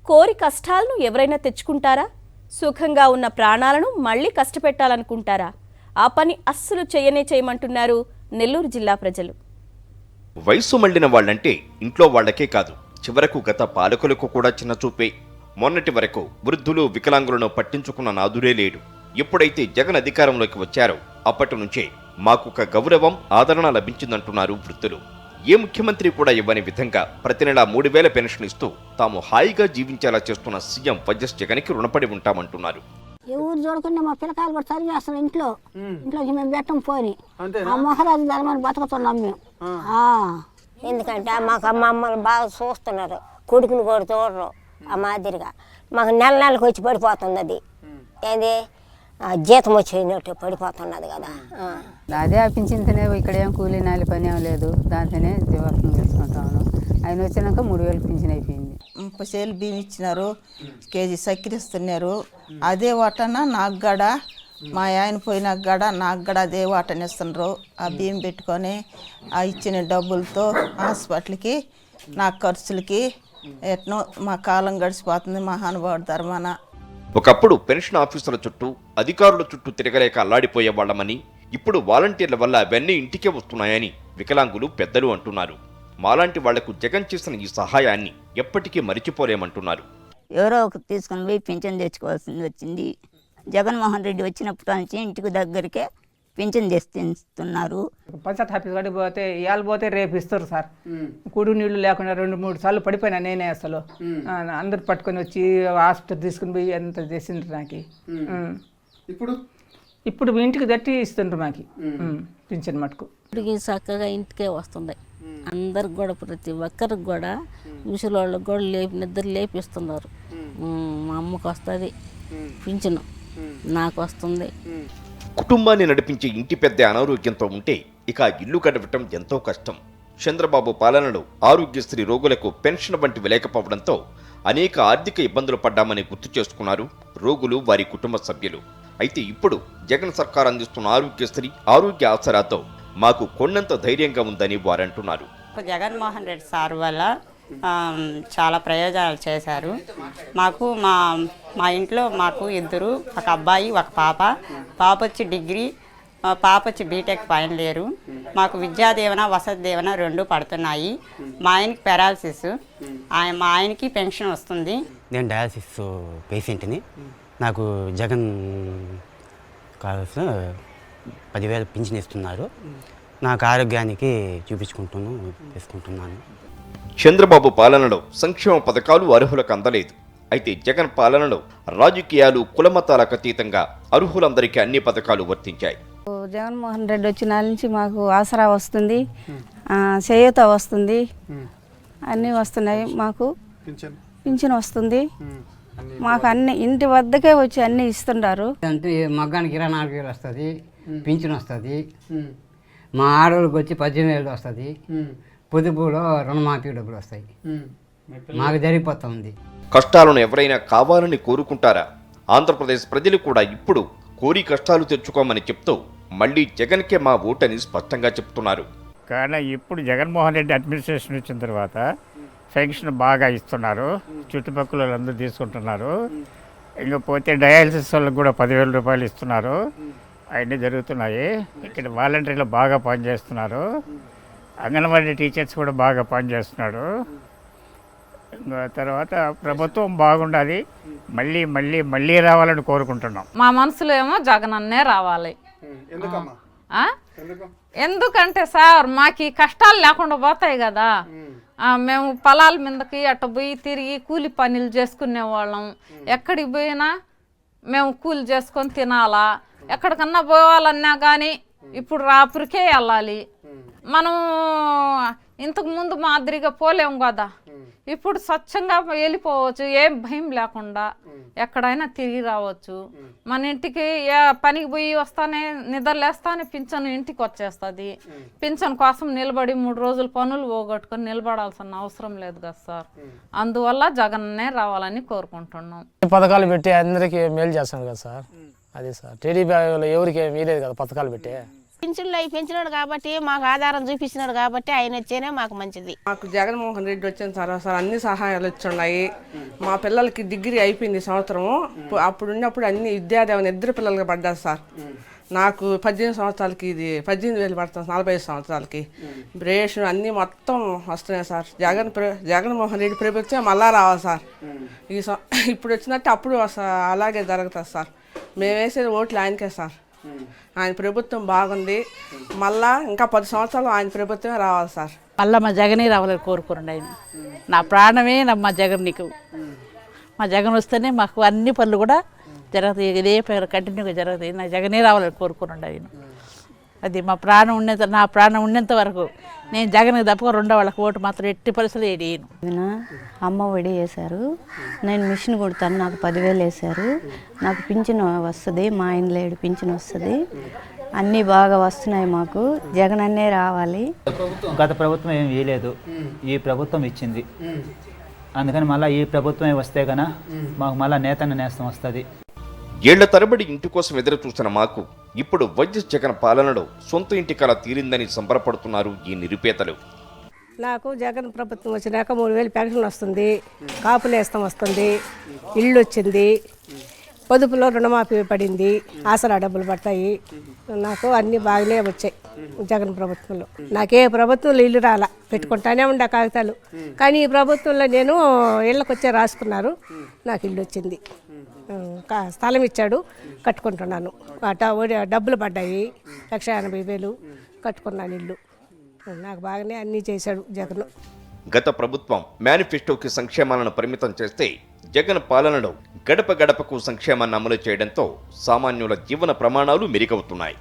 కోరి కష్టాలను ఎవరైనా తెచ్చుకుంటారా? సుఖంగా ఉన్న ప్రాణాలను మళ్ళీ కష్టపెట్టాలనుకుంటారా? ఆ పని అస్సలు చేయమంటున్నారు నెల్లూరు జిల్లా ప్రజలు. వయసు మళ్లిన వాళ్ళంటే ఇంట్లో వాళ్లకే కాదు, చివరకు గత పాలకులకు కూడా చిన్నచూపే. మొన్నటి వరకు వృద్ధులు వికలాంగులను పట్టించుకున్న నాదురే లేడు. ఎప్పుడైతే జగన్ అధికారంలోకి వచ్చారో అప్పటి నుంచే మాకొక గౌరవం, ఆదరణ లభించిందంటున్నారు వృద్ధులు. ఏ ముఖ్యమంత్రి కూడా ఇవ్వని విధంగా ప్రతి నెల 3000 పెన్షన్ ఇస్తూ తాము హాయిగా జీవించేలా చేస్తున్న సీఎం వైఎస్ జగన్కి రుణపడి ఉంటామంటున్నారు. ఎవరు చూడకుండా మా పిల్లకాయలు కూడా చదివేస్తున్నాం ఇంట్లోకి మేము పెట్టం పోని ఆ మహారాజు ధర్మాన్ని బతుకుతున్నాం మేము. ఎందుకంటే మాకు మమ్మల్ని బాగా చూస్తున్నారు, కొడుకుని కూడా చూడరు ఆ మాదిరిగా. మాకు నెలకు వచ్చి పడిపోతుంది, అది ఏది జీతం వచ్చేటట్టు పడిపోతున్నది కదా. అదే పింఛన్తోనే ఇక్కడ ఏం కూలీ నాలి పని ఏం లేదు, దాంతోనే జీవనం చేసుకుంటాను. ఆయన వచ్చినాక 3000 పింఛన్ అయిపోయింది. 30 బియ్యం ఇచ్చినారు, కేజీ చక్కెర ఇస్తున్నారు. అదే వాటన నాకు గడ మా ఆయన పోయిన గడ నాకు గడ అదే వాటన ఇస్తున్నారు. ఆ బియ్యం పెట్టుకొని ఆ ఇచ్చిన డబ్బులతో హాస్పిటల్కి నా ఖర్చులకి ఎట్నో మా కాలం గడిచిపోతుంది మహానుభావుడు ధర్మాన. ఒకప్పుడు పెన్షన్ ఆఫీసుల చుట్టూ, అధికారుల చుట్టూ తిరగలేక అల్లాడిపోయే వాళ్లమని, ఇప్పుడు వాలంటీర్ల వల్ల అవన్నీ ఇంటికే వస్తున్నాయని వికలాంగులు, పెద్దలు అంటున్నారు. మాలాంటి వాళ్లకు జగన్ చేసిన ఈ సహాయాన్ని ఎప్పటికీ మరిచిపోలేమంటున్నారు. ఎవరో ఒకరు తీసుకుని పోయి పింఛన్ తెచ్చుకోవాల్సింది వచ్చింది. జగన్మోహన్ రెడ్డి వచ్చినప్పటి నుంచి ఇంటికి దగ్గరికే పింఛన్ తెస్తున్నారు. పంచాయత్ ఆఫీస్ కాడికి పోతే ఇవాళ పోతే రేపు ఇస్తారు సార్. కుడి నీళ్లు లేకుండా 2-3 సార్లు పడిపోయినా నేనే. అసలు అందరు పట్టుకొని వచ్చి హాస్పిటల్ తీసుకుని పోయి ఎంత చేసిండ్రు నాకు. ఇప్పుడు ఇంటికి తట్టి ఇస్తుండ్రు మాకు పింఛన్ మటుకు. ఇప్పటికి చక్కగా ఇంటికే వస్తుంది అందరికి కూడా, ప్రతి ఒక్కరికి కూడా, ముసలోళ్ళకి కూడా నిద్ర లేపిస్తున్నారు. మా అమ్మకు వస్తుంది పింఛను, నాకు వస్తుంది. కుటుంబాన్ని నడిపించే ఇంటి పెద్ద అనారోగ్యంతో ఉంటే ఇక ఇల్లు గడవటం ఎంతో కష్టం. చంద్రబాబు పాలనలో ఆరోగ్యశ్రీ రోగులకు పెన్షన్ వంటివి లేకపోవడంతో అనేక ఆర్థిక ఇబ్బందులు పడ్డామని గుర్తు చేసుకున్నారు రోగులు, వారి కుటుంబ సభ్యులు. అయితే ఇప్పుడు జగన్ సర్కార్ అందిస్తున్న ఆరోగ్యశ్రీ, ఆరోగ్య ఆసరాతో మాకు కొండంత ధైర్యంగా ఉందని వారంటున్నారు. జగన్మోహన్ రెడ్డి సార్ వల్ల చాలా ప్రయోజనాలు చేశారు మాకు. మా ఇంట్లో మాకు 2, ఒక అబ్బాయి, ఒక పాప. పాప వచ్చి డిగ్రీ, పాప వచ్చి బీటెక్ ఫైనల్ ఇయర్. మాకు విద్యాదీవెన, వసతి దీవెన 2 పడుతున్నాయి. మా ఆయనకి పెరాలసిస్, మా ఆయనకి పెన్షన్ వస్తుంది. నేను డయాలసిస్ పేషెంట్ని. నాకు జగన్ కావాల్సిన 10,000 పింఛన్ ఇస్తున్నారు. నాకు ఆరోగ్యానికి తీసుకుంటున్నాను. చంద్రబాబు పాలనలో సంక్షేమ పథకాలు అర్హులకు అందలేదు. అయితే జగన్ పాలనలో రాజకీయాలు, కులమతాలకు అతీతంగా అర్హులందరికీ అన్ని పథకాలు వర్తించాయి. జగన్మోహన్ రెడ్డి వచ్చిన నుంచి మాకు ఆసరా వస్తుంది, చేయూత వస్తుంది, అన్నీ వస్తున్నాయి. మాకు పింఛన్ వస్తుంది, మాకు అన్ని ఇంటి వద్దకే వచ్చి అన్నీ ఇస్తున్నారు. అంటే మగ్గానికి 24,000 వస్తుంది, పింఛన్ వస్తుంది. మా ఆడవాళ్ళకి వచ్చి 18,000 వస్తుంది. పొదుపులో రుణమాఫీ డబ్బులు వస్తాయి. మాకు జరిగిపోతుంది. కష్టాలను ఎవరైనా కావాలని కోరుకుంటారా? ఆంధ్రప్రదేశ్ ప్రజలు కూడా ఇప్పుడు కోరి కష్టాలు తెచ్చుకోమని చెప్తూ మళ్లీ జగన్కే మా ఓటని స్పష్టంగా చెప్తున్నారు. కానీ ఇప్పుడు జగన్మోహన్ రెడ్డి అడ్మినిస్ట్రేషన్ వచ్చిన తర్వాత పెన్షన్ బాగా ఇస్తున్నారు, చుట్టుపక్కల వాళ్ళందరూ తీసుకుంటున్నారు. ఇంకపోతే డయాలసిస్ వాళ్ళకి కూడా 10,000 రూపాయలు ఇస్తున్నారు. అవన్నీ జరుగుతున్నాయి. ఇక్కడ వాలంటీర్లు బాగా పనిచేస్తున్నారు. అంగన్వాడీ టీచర్స్ కూడా బాగా పనిచేస్తున్నాడు. తర్వాత ప్రభుత్వం బాగుండాలి, మళ్ళీ మళ్ళీ మళ్ళీ రావాలని కోరుకుంటున్నాం. మా మనసులో ఏమో జగనన్నే రావాలి. ఎందుకంటే సార్ మాకు ఈ కష్టాలు లేకుండా పోతాయి కదా. మేము పొలాల మీదకి అట్ట పోయి తిరిగి కూలి పనులు చేసుకునే వాళ్ళం. ఎక్కడికి పోయినా మేము కూలి చేసుకొని తినాలా, ఎక్కడికన్నా పోవాలన్నా కానీ ఇప్పుడు రాపురికే వెళ్ళాలి. మనం ఇంతకు ముందు మాదిరిగా పోలేము కదా. ఇప్పుడు స్వచ్ఛంగా వెళ్ళిపోవచ్చు, ఏం భయం లేకుండా ఎక్కడైనా తిరిగి రావచ్చు. మన ఇంటికి పనికి పోయి వస్తానే, నిద్రలేస్తానే పింఛను ఇంటికి వచ్చేస్తుంది. పింఛన్ కోసం నిలబడి 3 రోజులు పనులు పోగొట్టుకొని నిలబడాల్సిన అవసరం లేదు కదా సార్. అందువల్ల జగన్నే రావాలని కోరుకుంటున్నాం. పథకాలు పెట్టి అందరికీ మేలు చేస్తాను కదా సార్. అది సార్ టీడీపీ ఎవరికి ఏమీ లేదు కదా పథకాలు పెట్టి. పింఛన్లు అవి పెంచినాడు కాబట్టి మాకు ఆధారం చూపించినాడు కాబట్టి ఆయన వచ్చేనే మాకు మంచిది. మాకు జగన్మోహన్ రెడ్డి వచ్చిన తర్వాత సార్ అన్ని సహాయాలు వచ్చున్నాయి. మా పిల్లలకి డిగ్రీ అయిపోయింది సంవత్సరము. అప్పుడు ఉన్నప్పుడు అన్ని విద్యాదేవన ఇద్దరు పిల్లలకి పడ్డారు సార్. నాకు 18 సంవత్సరాలకి ఇది 18,000 పడుతుంది, 45 సంవత్సరాలకి రేషన్ అన్నీ మొత్తం వస్తున్నాయి సార్. జగన్మోహన్ రెడ్డి ప్రభుత్వం మళ్ళా రావాలి సార్. ఇప్పుడు వచ్చినట్టు అప్పుడు అలాగే జరుగుతుంది సార్. మేము వేసేది ఓట్లు ఆయనకే సార్. ఆయన ప్రభుత్వం బాగుంది. మళ్ళా ఇంకా 10 సంవత్సరాలు ఆయన ప్రభుత్వమే రావాలి సార్. మళ్ళీ మా జగనే రావాలని కోరుకోండి. ఆయన నా ప్రాణమే మా జగన్. నీకు మా జగన్ వస్తేనే మాకు అన్ని పనులు కూడా జరుగుతాయి. ఇదే కంటిన్యూగా జరుగుతాయి. నా జగనే రావాలని కోరుకోండి. ఆయన అది మా ప్రాణం ఉన్నంత, నా ప్రాణం ఉన్నంత వరకు నేను జగన్కి తప్ప రెండో వాళ్ళకి ఓటు మాత్రం ఎట్టి పరిస్థితులు వేయను. అమ్మ ఒడి వేశారు, నేను మిషన్ కుడతాను, నాకు 10,000 వేశారు. నాకు పింఛన్ వస్తుంది, మా ఆయన లేడు పింఛన్ వస్తుంది. అన్నీ బాగా వస్తున్నాయి మాకు. జగన్ అన్నే రావాలి. గత ప్రభుత్వం ఏం వేయలేదు, ఈ ప్రభుత్వం ఇచ్చింది. అందుకని మళ్ళీ ఈ ప్రభుత్వమే వస్తే కన్నా మాకు మళ్ళీ నేతం వస్తుంది. ఏళ్ల తరబడి ఇంటి కోసం ఎదురు చూసిన మాకు ఇప్పుడు వైఎస్ జగన్ పాలనలో సొంత ఇంటి కల తీరిందని సంబరపడుతున్నారు ఈ నిరుపేదలు. నాకు జగన్ ప్రభుత్వం వచ్చినాక 3,000 పెన్షన్ వస్తుంది, కాపు నేస్తం వస్తుంది, ఇల్లు వచ్చింది, పొదుపులో రుణమాఫీ పడింది, ఆసరా డబ్బులు పడతాయి. నాకు అన్నీ బాగానే వచ్చాయి జగన్ ప్రభుత్వంలో. నాకే ప్రభుత్వంలో ఇల్లు రాలా, పెట్టుకుంటానే ఉండే కాగితాలు. కానీ ఈ ప్రభుత్వంలో నేను ఇళ్ళకి వచ్చే రాసుకున్నారు, నాకు ఇల్లు వచ్చింది. స్థలం ఇచ్చాడు, కట్టుకుంటున్నాను. డబ్బులు పడ్డాయి, 1,80,000 కట్టుకున్నాను ఇల్లు. నాకు బాగానే అన్నీ చేశాడు జగన్. గత ప్రభుత్వం మేనిఫెస్టోకి సంక్షేమాలను పరిమితం చేస్తే జగన్ పాలనలో గడప గడపకు సంక్షేమాన్ని అమలు చేయడంతో సామాన్యుల జీవన ప్రమాణాలు మెరుగవుతున్నాయి.